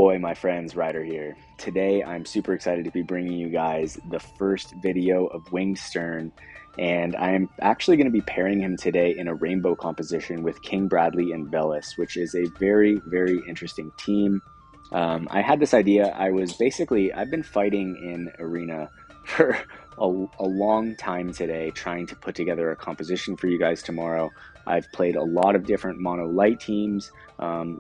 Ahoy, my friends, Ryder here. Today I'm super excited to be bringing you guys the first video of Wing Sterne, and I am actually going to be pairing him today in a rainbow composition with King Bradley and Velis, which is a very, very interesting team. I had this idea. I've been fighting in Arena for a long time today, trying to put together a composition for you guys tomorrow. I've played a lot of different mono light teams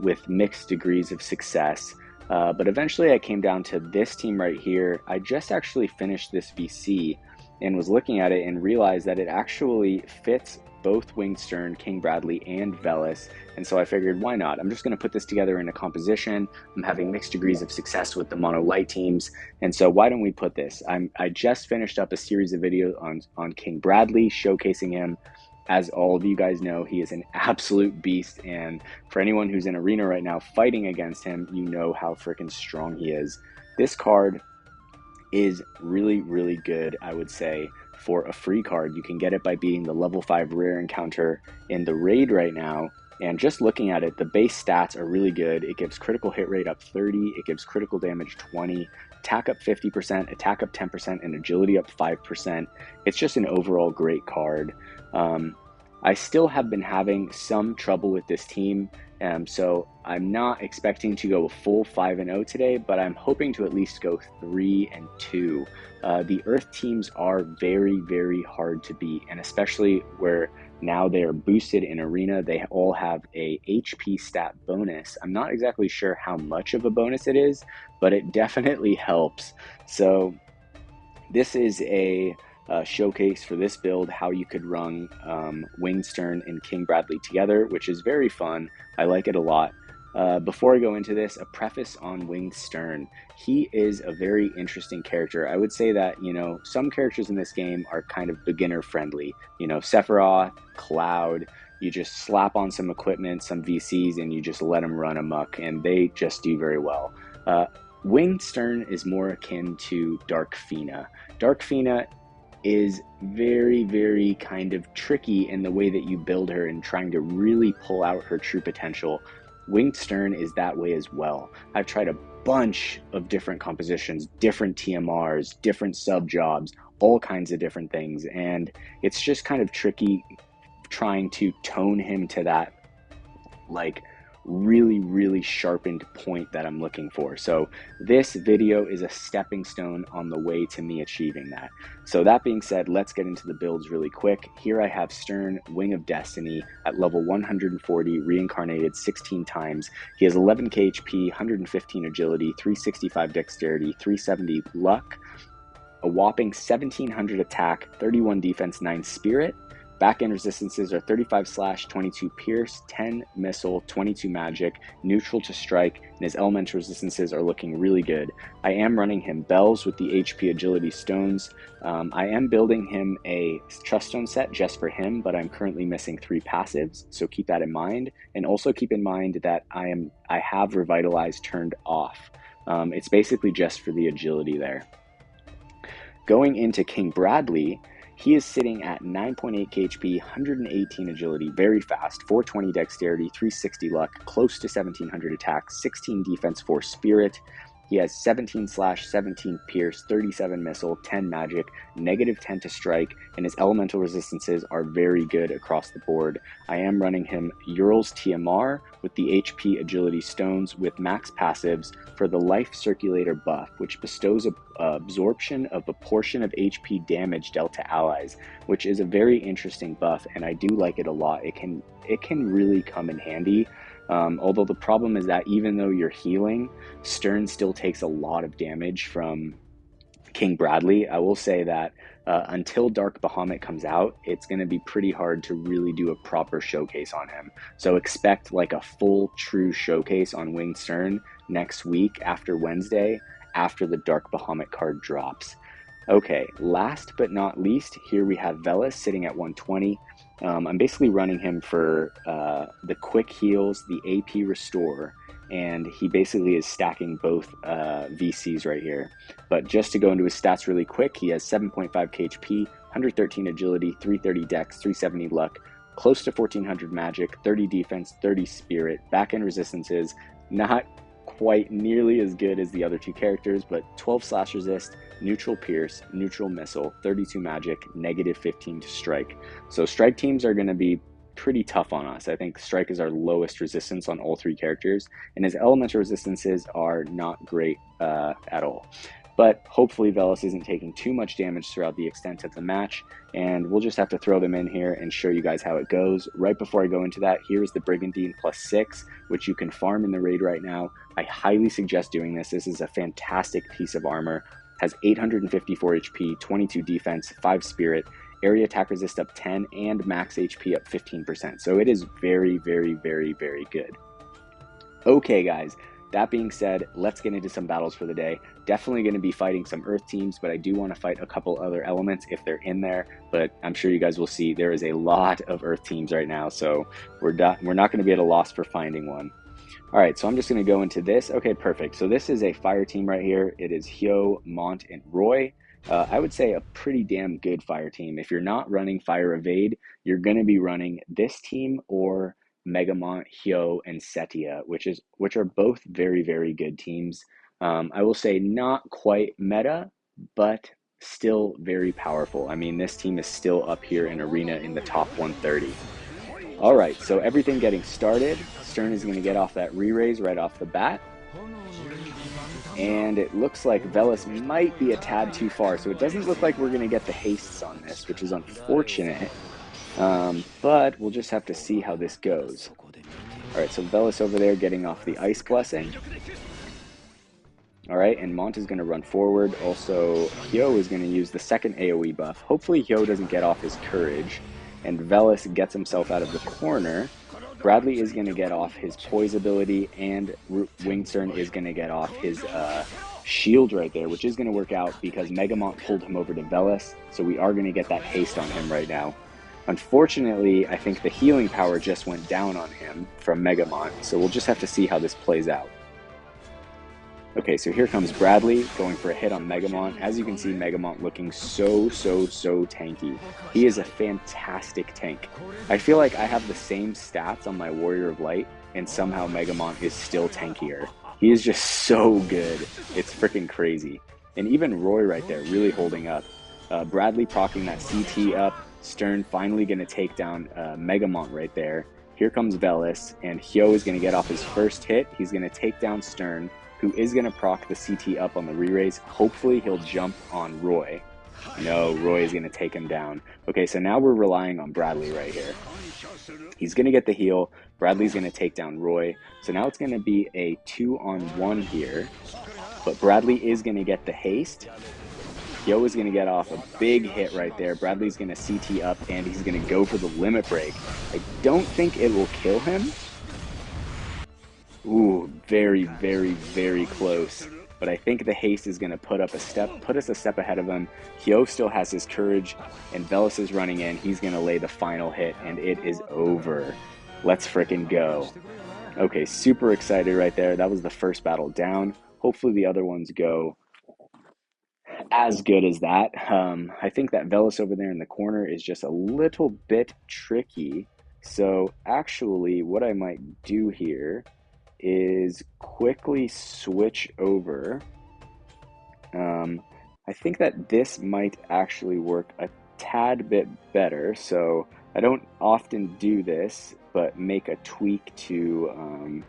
with mixed degrees of success, but eventually I came down to this team right here. I just actually finished this VC and was looking at it and realized that it actually fits both Wing Sterne, King Bradley, and Velis, and so I figured, why not? I'm just going to put this together in a composition. I'm having mixed degrees of success with the mono light teams, and so why don't we put this? I just finished up a series of videos on King Bradley, showcasing him. As all of you guys know, he is an absolute beast, and for anyone who's in Arena right now fighting against him, you know how freaking strong he is. This card is really, really good, I would say, for a free card. You can get it by beating the level 5 rare encounter in the raid right now, and just looking at it, the base stats are really good. It gives critical hit rate up 30, it gives critical damage 20, attack up 50%, attack up 10%, and agility up 5%. It's just an overall great card. I still have been having some trouble with this team, so I'm not expecting to go a full 5-0 today, but I'm hoping to at least go 3-2. The Earth teams are very, very hard to beat, and especially where now they are boosted in Arena, they all have a HP stat bonus. I'm not exactly sure how much of a bonus it is, but it definitely helps. So this is a showcase for this build, how you could run Wing Sterne and King Bradley together, which is very fun. I like it a lot. Before I go into this, a preface on Wing Sterne. He is a very interesting character. I would say that, you know, some characters in this game are kind of beginner friendly. You know, Sephiroth, Cloud, you just slap on some equipment, some VCs, and you just let them run amok, and they just do very well. Wing Sterne is more akin to Dark Fina. Dark Fina is very, very kind of tricky in the way that you build her and trying to really pull out her true potential. Wing Sterne is that way as well. I've tried a bunch of different compositions, different TMRs, different sub jobs, all kinds of different things, and it's just kind of tricky trying to tone him to that like really, really sharpened point that I'm looking for. So this video is a stepping stone on the way to me achieving that. So that being said, let's get into the builds really quick. Here I have Sterne, Wing of Destiny at level 140, reincarnated 16 times. He has 11k HP, 115 agility, 365 dexterity, 370 luck, a whopping 1700 attack, 31 defense, 9 spirit. Back-end resistances are 35 slash, 22 pierce, 10 missile, 22 magic, neutral to strike, and his elemental resistances are looking really good. I am running him bells with the HP agility stones. I am building him a trust stone set just for him, but I'm currently missing 3 passives, so keep that in mind. And also keep in mind that I have revitalize turned off. It's basically just for the agility there. Going into King Bradley, he is sitting at 9.8 HP, 118 agility, very fast, 420 dexterity, 360 luck, close to 1700 attack, 16 defense, 4 spirit. He has 17 slash, 17 pierce, 37 missile, 10 magic, negative 10 to strike, and his elemental resistances are very good across the board. I am running him Ural's TMR with the HP agility stones with max passives for the life circulator buff, which bestows absorption of a portion of HP damage dealt to allies, which is a very interesting buff, and I do like it a lot. It can really come in handy. Although the problem is that even though you're healing, Sterne still takes a lot of damage from King Bradley. I will say that until Dark Bahamut comes out, it's going to be pretty hard to really do a proper showcase on him. So expect like a full true showcase on Wing Sterne next week after Wednesday, after the Dark Bahamut card drops. Okay, last but not least, here we have Velis sitting at 120. I'm basically running him for the quick heals, the AP restore, and he basically is stacking both VCs right here. But just to go into his stats really quick, he has 7.5 HP, 113 agility, 330 dex, 370 luck, close to 1400 magic, 30 defense, 30 spirit, back-end resistances, not quite nearly as good as the other two characters, but 12 slash resist, neutral pierce, neutral missile, 32 magic, negative 15 to strike. So strike teams are going to be pretty tough on us. I think strike is our lowest resistance on all three characters, and his elemental resistances are not great at all. But hopefully Velis isn't taking too much damage throughout the extent of the match, and we'll just have to throw them in here and show you guys how it goes. Right before I go into that, here is the Brigandine +6, which you can farm in the raid right now. I highly suggest doing this. This is a fantastic piece of armor. Has 854 HP, 22 defense, 5 spirit, area attack resist up 10, and max HP up 15%. So it is very, very, very, very good. Okay, guys. That being said, let's get into some battles for the day. Definitely going to be fighting some Earth teams, but I do want to fight a couple other elements if they're in there. But I'm sure you guys will see there is a lot of Earth teams right now, so we're not going to be at a loss for finding one. All right, so I'm just going to go into this. Okay, perfect. So this is a fire team right here. It is Hyo, Mont, and Roy. I would say a pretty damn good fire team. If you're not running Fire Evade, you're going to be running this team or Megamont, Hyo, and Setia, which are both very, very good teams. I will say not quite meta, but still very powerful. I mean, this team is still up here in Arena in the top 130. All right, so everything getting started. Sterne is going to get off that re-raise right off the bat. And it looks like Velis might be a tad too far, so it doesn't look like we're going to get the hastes on this, which is unfortunate. But we'll just have to see how this goes. Alright, so Velis over there getting off the Ice Blessing. Alright, and Mont is going to run forward. Also, Hyo is going to use the second AoE buff. Hopefully Hyo doesn't get off his Courage, and Velis gets himself out of the corner. Bradley is going to get off his Poise ability, and Wing Sterne is going to get off his shield right there, which is going to work out because Megamont pulled him over to Velis, so we are going to get that haste on him right now. Unfortunately, I think the healing power just went down on him from Megamont, so we'll just have to see how this plays out. Okay, so here comes Bradley going for a hit on Megamont. As you can see, Megamont looking so tanky. He is a fantastic tank. I feel like I have the same stats on my Warrior of Light, and somehow Megamont is still tankier. He is just so good. It's freaking crazy. And even Roy right there, really holding up. Bradley procking that CT up. Sterne finally going to take down Megamont right there. Here comes Velis, and Hyo is going to get off his first hit. He's going to take down Sterne, who is going to proc the CT up on the re-raise. Hopefully he'll jump on Roy. No, Roy is going to take him down. Okay, so now we're relying on Bradley right here. He's going to get the heal. Bradley's going to take down Roy. So now it's going to be a 2-on-1 here. But Bradley is going to get the haste. Hyo is going to get off a big hit right there. Bradley's going to CT up, and he's going to go for the limit break. I don't think it will kill him. Ooh, very close. But I think the haste is going to put us a step ahead of him. Hyo still has his Courage, and Velis is running in. He's going to lay the final hit, and it is over. Let's frickin' go. Okay, super excited right there. That was the first battle down. Hopefully the other ones go as good as that. I think that Velis over there in the corner is just a little bit tricky. So actually what I might do here is quickly switch over. I think that this might actually work a tad bit better. So I don't often do this, but make a tweak to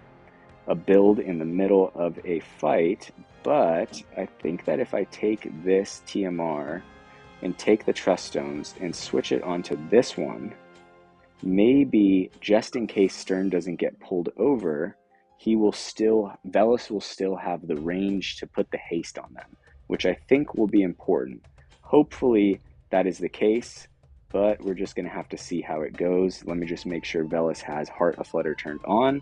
a build in the middle of a fight. But I think that if I take this TMR and take the Trust Stones and switch it onto this one, maybe just in case Sterne doesn't get pulled over, Velis will still have the range to put the haste on them, which I think will be important. Hopefully that is the case, but we're just going to have to see how it goes. Let me just make sure Velis has Heart of Flutter turned on,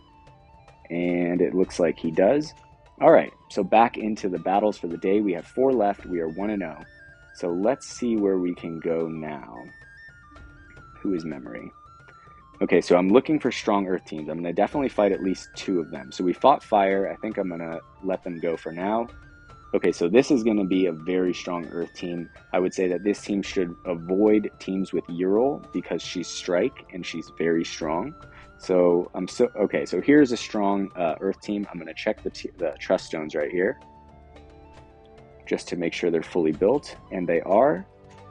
and it looks like he does. All right, so back into the battles for the day. We have 4 left. We are 1-0. So let's see where we can go now. Who is Memory? Okay, so I'm looking for strong Earth teams. I'm going to definitely fight at least 2 of them. So we fought Fire. I think I'm going to let them go for now. Okay, so this is going to be a very strong Earth team. I would say that this team should avoid teams with Ural because she's Strike and she's very strong. So okay. So here's a strong Earth team. I'm going to check the trust stones right here, just to make sure they're fully built, and they are.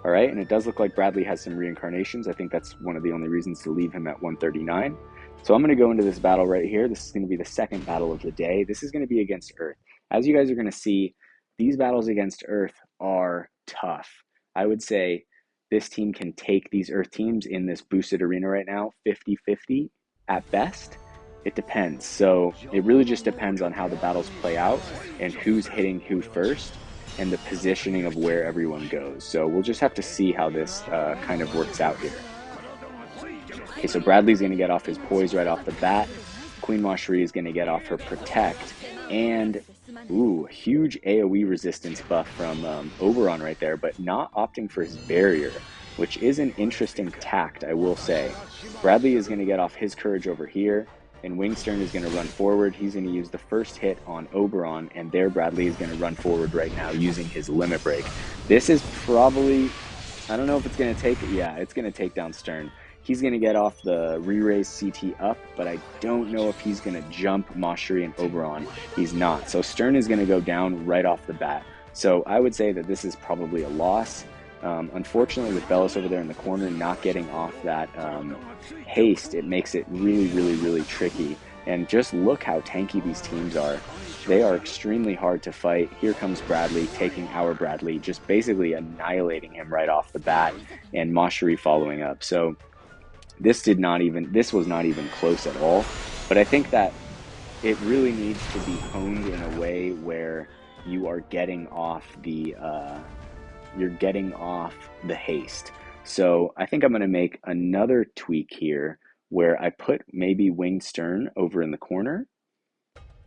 All right, and it does look like Bradley has some reincarnations. I think that's one of the only reasons to leave him at 139. So I'm going to go into this battle right here. This is going to be the second battle of the day. This is going to be against Earth. As you guys are going to see, these battles against Earth are tough. I would say this team can take these Earth teams in this boosted arena right now 50-50 at best. It depends. So it really just depends on how the battles play out and who's hitting who first, and the positioning of where everyone goes. So we'll just have to see how this kind of works out here. Okay, so Bradley's going to get off his poise right off the bat. Queen MONASTERY is going to get off her protect. And, ooh, huge AoE resistance buff from Oberon right there, but not opting for his barrier, which is an interesting tact, I will say. Bradley is going to get off his courage over here, and Wing Sterne is going to run forward. He's going to use the first hit on Oberon, and there Bradley is going to run forward right now using his limit break. This is probably, I don't know if it's going to take, yeah, it's going to take down Sterne. He's going to get off the re-raise CT up, but I don't know if he's going to jump MONASTERY and Oberon. He's not. So Sterne is going to go down right off the bat. So I would say that this is probably a loss. Unfortunately, with Velis over there in the corner not getting off that haste, it makes it really tricky. And just look how tanky these teams are. They are extremely hard to fight. Here comes Bradley, taking our Bradley, just basically annihilating him right off the bat, and MONASTERY following up. So this was not even close at all. But I think that it really needs to be honed in a way where you are getting off the haste. So I think I'm going to make another tweak here where I put maybe Wing Sterne over in the corner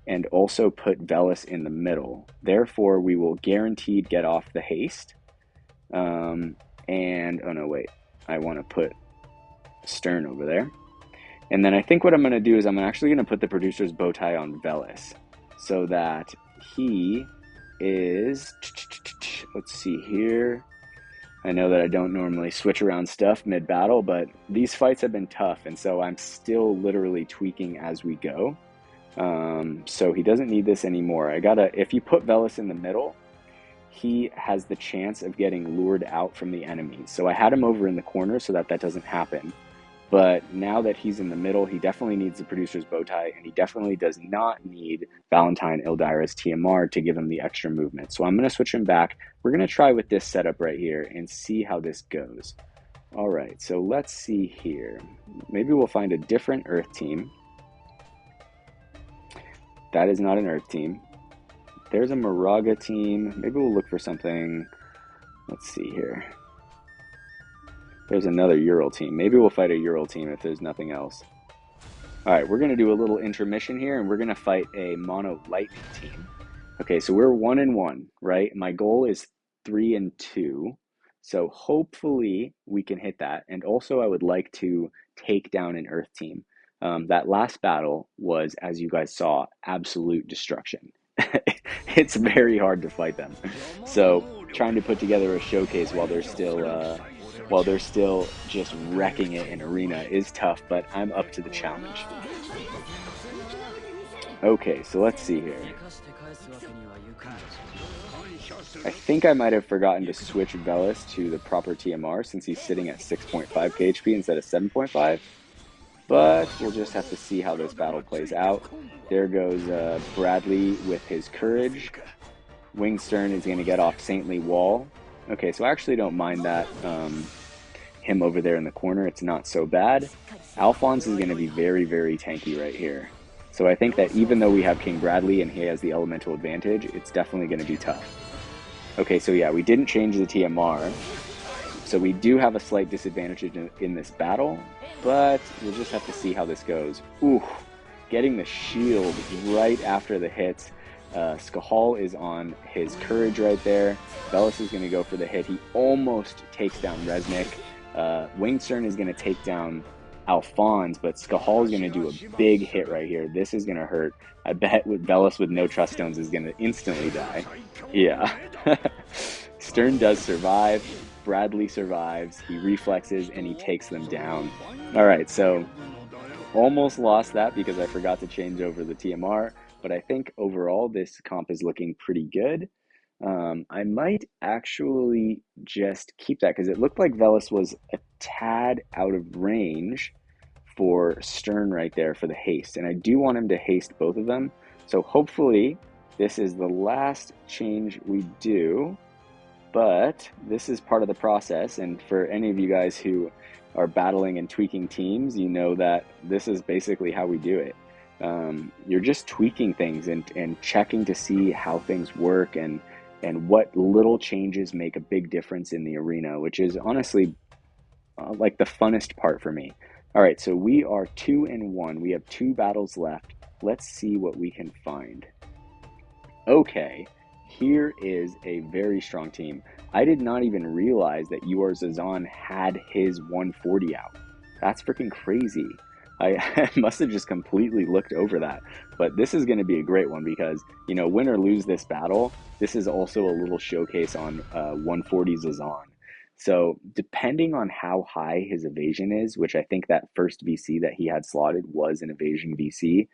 and also put Velis in the middle. Therefore, we will guaranteed get off the haste. And, oh no, wait, I want to put Sterne over there. And then I think what I'm going to do is I'm actually going to put the producer's bow tie on Velis so that he is, let's see here. I know that I don't normally switch around stuff mid-battle, but these fights have been tough, and so I'm still literally tweaking as we go. So he doesn't need this anymore. If you put Velis in the middle, he has the chance of getting lured out from the enemy. So I had him over in the corner so that doesn't happen. But now that he's in the middle, he definitely needs the producer's bow tie, and he definitely does not need Valentine Ildira's TMR to give him the extra movement. So I'm going to switch him back. We're going to try with this setup right here and see how this goes. All right, so let's see here. Maybe we'll find a different Earth team. That is not an Earth team. There's a Moraga team. Maybe we'll look for something. Let's see here. There's another Ural team. Maybe we'll fight a Ural team if there's nothing else. All right, we're going to do a little intermission here, and we're going to fight a Mono Lightning team. Okay, so we're 1-1, right? My goal is 3-2. So hopefully we can hit that. And also I would like to take down an Earth team. That last battle was, as you guys saw, absolute destruction. It's very hard to fight them. So trying to put together a showcase while they're still just wrecking it in arena is tough, but I'm up to the challenge. Okay, so let's see here. I think I might have forgotten to switch Velis to the proper TMR since he's sitting at 6.5 HP instead of 7.5. But we'll just have to see how this battle plays out. There goes Bradley with his courage. Wing Sterne is going to get off Saintly Wall. Okay, so I actually don't mind that. Him over there in the corner, it's not so bad. Alphonse is going to be very tanky right here. So I think that even though we have King Bradley and he has the elemental advantage, it's definitely going to be tough. Okay, so yeah, we didn't change the TMR. So we do have a slight disadvantage in this battle, but we'll just have to see how this goes. Ooh, getting the shield right after the hits. Skahal is on his courage right there. Velis is going to go for the hit. He almost takes down Resnick. Wing Sterne is going to take down Alphonse, but Skahal is going to do a big hit right here. This is going to hurt. I bet with Velis with no trust stones is going to instantly die. Yeah. Sterne does survive. Bradley survives. He reflexes and he takes them down. All right, so almost lost that because I forgot to change over the TMR, but I think overall this comp is looking pretty good. I might actually just keep that because it looked like Velis was a tad out of range for Stern right there for the haste, and I do want him to haste both of them. So hopefully this is the last change we do, but this is part of the process, and for any of you guys who are battling and tweaking teams, you know that this is basically how we do it. You're just tweaking things and checking to see how things work and what little changes make a big difference in the arena, which is honestly like the funnest part for me. All right, so we are 2-1. We have 2 battles left. Let's see what we can find. Okay, here is a very strong team. I did not even realize that Zazan had his 140 out. That's freaking crazy. I must have just completely looked over that. But this is going to be a great one because, you know, win or lose this battle, this is also a little showcase on 140 Zazan. So depending on how high his evasion is, which I think that first VC that he had slotted was an evasion VC,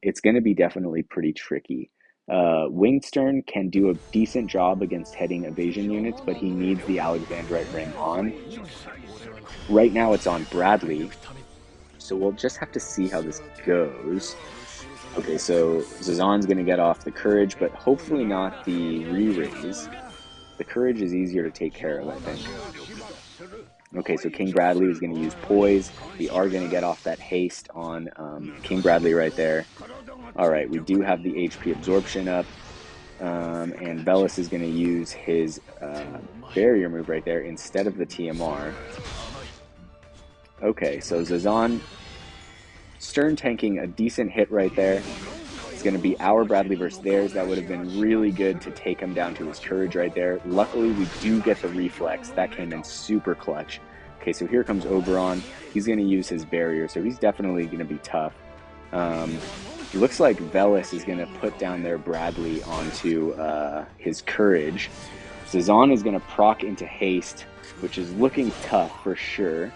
it's going to be definitely pretty tricky. Wing Sterne can do a decent job against heading evasion units, but he needs the Alexandrite ring on. Right now it's on Bradley, so we'll just have to see how this goes. Okay, so Zazan's going to get off the courage, but hopefully not the re-raise. The courage is easier to take care of, I think. Okay, so King Bradley is going to use poise. We are going to get off that haste on King Bradley right there. All right, we do have the HP absorption up. And Velis is going to use his barrier move right there instead of the TMR. Okay, so Zazan, Stern tanking a decent hit right there. It's going to be our Bradley versus theirs. That would have been really good to take him down to his courage right there. Luckily, we do get the reflex. That came in super clutch. Okay, so here comes Oberon. He's going to use his barrier, so he's definitely going to be tough. It looks like Velis is going to put down their Bradley onto his courage. Zazan is going to proc into haste, which is looking tough for sure.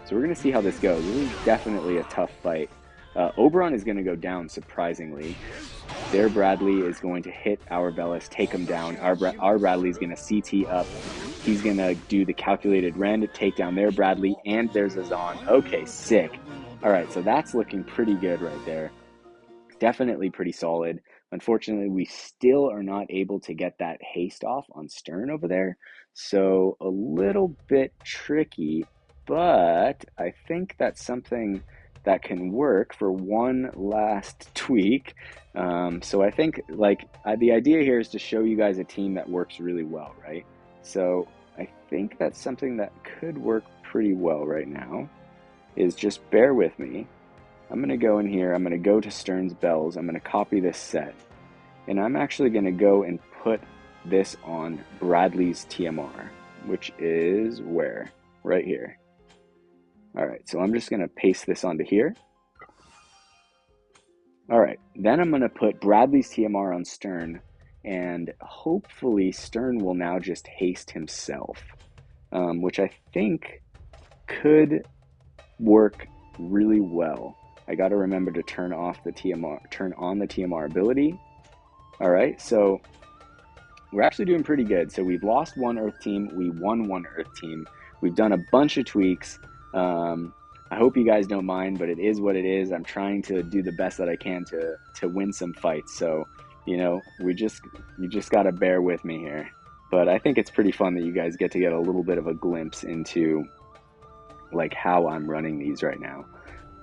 So we're going to see how this goes. This is definitely a tough fight. Oberon is going to go down, surprisingly. Their Bradley is going to hit our Velis, take him down. Our Bradley is going to CT up. He's going to do the calculated rend, take down their Bradley, and there's Zazan. Okay, sick. All right, so that's looking pretty good right there. Definitely pretty solid. Unfortunately, we still are not able to get that haste off on Stern over there. So a little bit tricky, but I think that's something that can work for one last tweak. So I think the idea here is to show you guys a team that works really well, right? So I think that's something that could work pretty well right now, is just bear with me. I'm going to go in here, I'm going to go to Stern's Bells, I'm going to copy this set, and I'm actually going to go and put this on Bradley's TMR, which is where? Right here. Alright, so I'm just going to paste this onto here. Alright, then I'm going to put Bradley's TMR on Stern, and hopefully Stern will now just haste himself, which I think could work really well. I got to remember to turn on the TMR ability. All right, so we're actually doing pretty good. So we've lost one Earth team, we won one Earth team. We've done a bunch of tweaks. I hope you guys don't mind, but it is what it is. I'm trying to do the best that I can to win some fights. So, you know, you just got to bear with me here. But I think it's pretty fun that you guys get to get a little bit of a glimpse into like how I'm running these right now.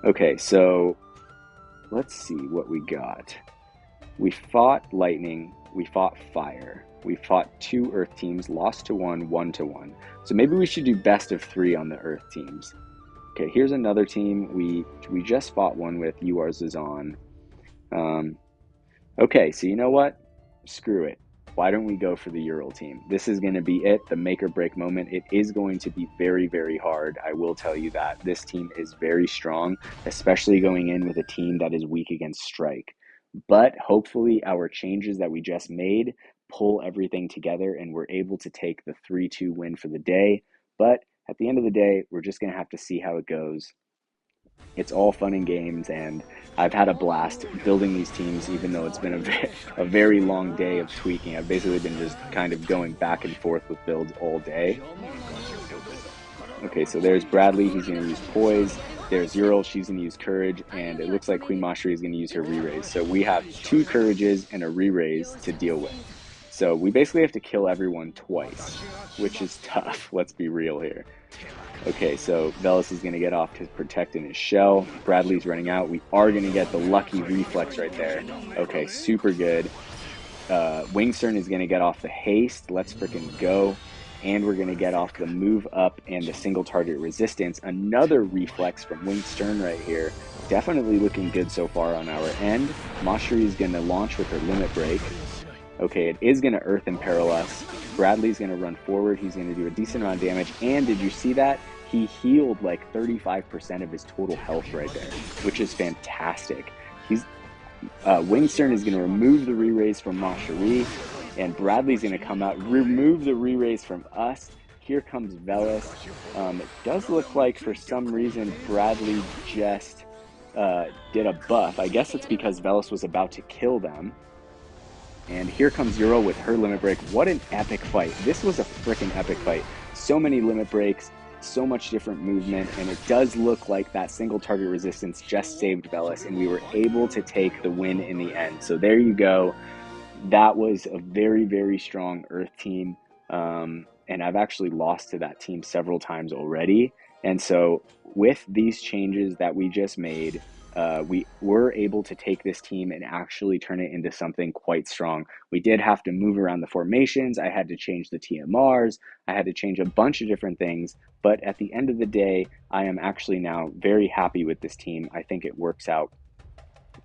Okay, so let's see what we got. We fought lightning, we fought fire, we fought 2 earth teams, lost to 1, won to 1. So maybe we should do best of 3 on the earth teams. Okay, here's another team we just fought one with Zazan. Okay, so you know what? Screw it. Why don't we go for the Ural team? This is going to be it, the make or break moment. It is going to be very, very hard. I will tell you that. This team is very strong, especially going in with a team that is weak against strike. But hopefully our changes that we just made pull everything together and we're able to take the 3-2 win for the day. But at the end of the day, we're just going to have to see how it goes. It's all fun and games, and I've had a blast building these teams, even though it's been a very long day of tweaking. I've basically been just kind of going back and forth with builds all day. Okay, so there's Bradley. He's going to use Poise. There's Ural. She's going to use Courage. And it looks like Queen Mastery is going to use her re-raise. So we have 2 Courages and a re-raise to deal with. So we basically have to kill everyone twice, which is tough. Let's be real here. Okay, so Velis is going to get off to protect in his shell. Bradley's running out. We are going to get the lucky reflex right there. Okay, super good. Wing Sterne is going to get off the haste. Let's freaking go. And we're going to get off the move up and the single target resistance. Another reflex from Wing Sterne right here. Definitely looking good so far on our end. Mastery is going to launch with her limit break. Okay, it is going to Earth Imperil us. Bradley's going to run forward. He's going to do a decent amount of damage. And did you see that? He healed like 35% of his total health right there, which is fantastic. Wing Sterne is going to remove the re-raise from Mastery. And Bradley's going to come out, remove the re-raise from us. Here comes Velis. It does look like for some reason Bradley just did a buff. I guess it's because Velis was about to kill them. And here comes Ural with her limit break. What an epic fight. This was a freaking epic fight. So many limit breaks, so much different movement, and it does look like that single target resistance just saved Velis, and we were able to take the win in the end. So there you go. That was a very, very strong Earth team, and I've actually lost to that team several times already. And so with these changes that we just made, we were able to take this team and actually turn it into something quite strong. We did have to move around the formations. I had to change the TMRs. I had to change a bunch of different things. But at the end of the day, I am actually now very happy with this team. I think it works out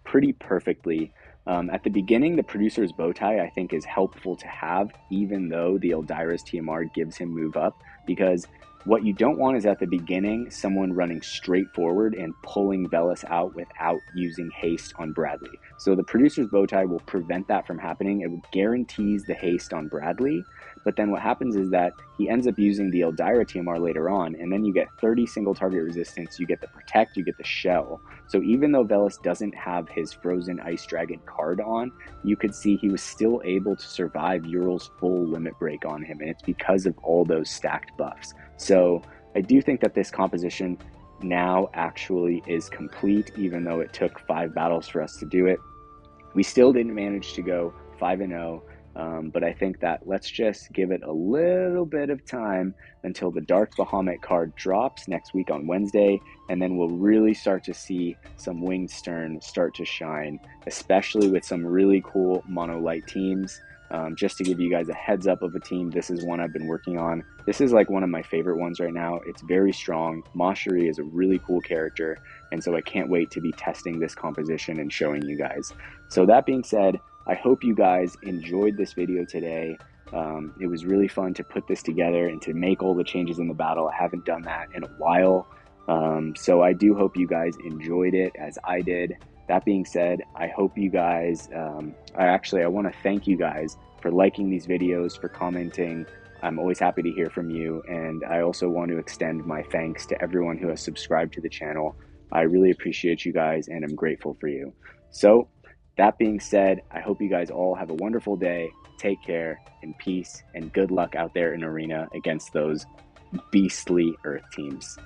pretty perfectly. At the beginning, the producer's bow tie, I think, is helpful to have, even though the Eldyra's TMR gives him move up, because what you don't want is at the beginning, someone running straight forward and pulling Velis out without using haste on Bradley. So the producer's bow tie will prevent that from happening. It guarantees the haste on Bradley. But then what happens is that he ends up using the Eldyra TMR later on, and then you get 30 single target resistance, you get the protect, you get the shell. So even though Velis doesn't have his Frozen Ice Dragon card on, you could see he was still able to survive Ural's full limit break on him, and it's because of all those stacked buffs. So I do think that this composition now actually is complete, even though it took 5 battles for us to do it. We still didn't manage to go 5-0. But I think that let's just give it a little bit of time until the Dark Bahamut card drops next week on Wednesday, and then we'll really start to see some Wing Sterne start to shine, especially with some really cool monolight teams. Just to give you guys a heads up of a team, this is one I've been working on. This is like one of my favorite ones right now. It's very strong. Mastery is a really cool character, and so I can't wait to be testing this composition and showing you guys. So that being said, I hope you guys enjoyed this video today. It was really fun to put this together and to make all the changes in the battle. I haven't done that in a while. So I do hope you guys enjoyed it as I did. That being said, I hope you guys, I want to thank you guys for liking these videos, for commenting. I'm always happy to hear from you. And I also want to extend my thanks to everyone who has subscribed to the channel. I really appreciate you guys and I'm grateful for you. So that being said, I hope you guys all have a wonderful day. Take care and peace and good luck out there in Arena against those beastly Earth teams.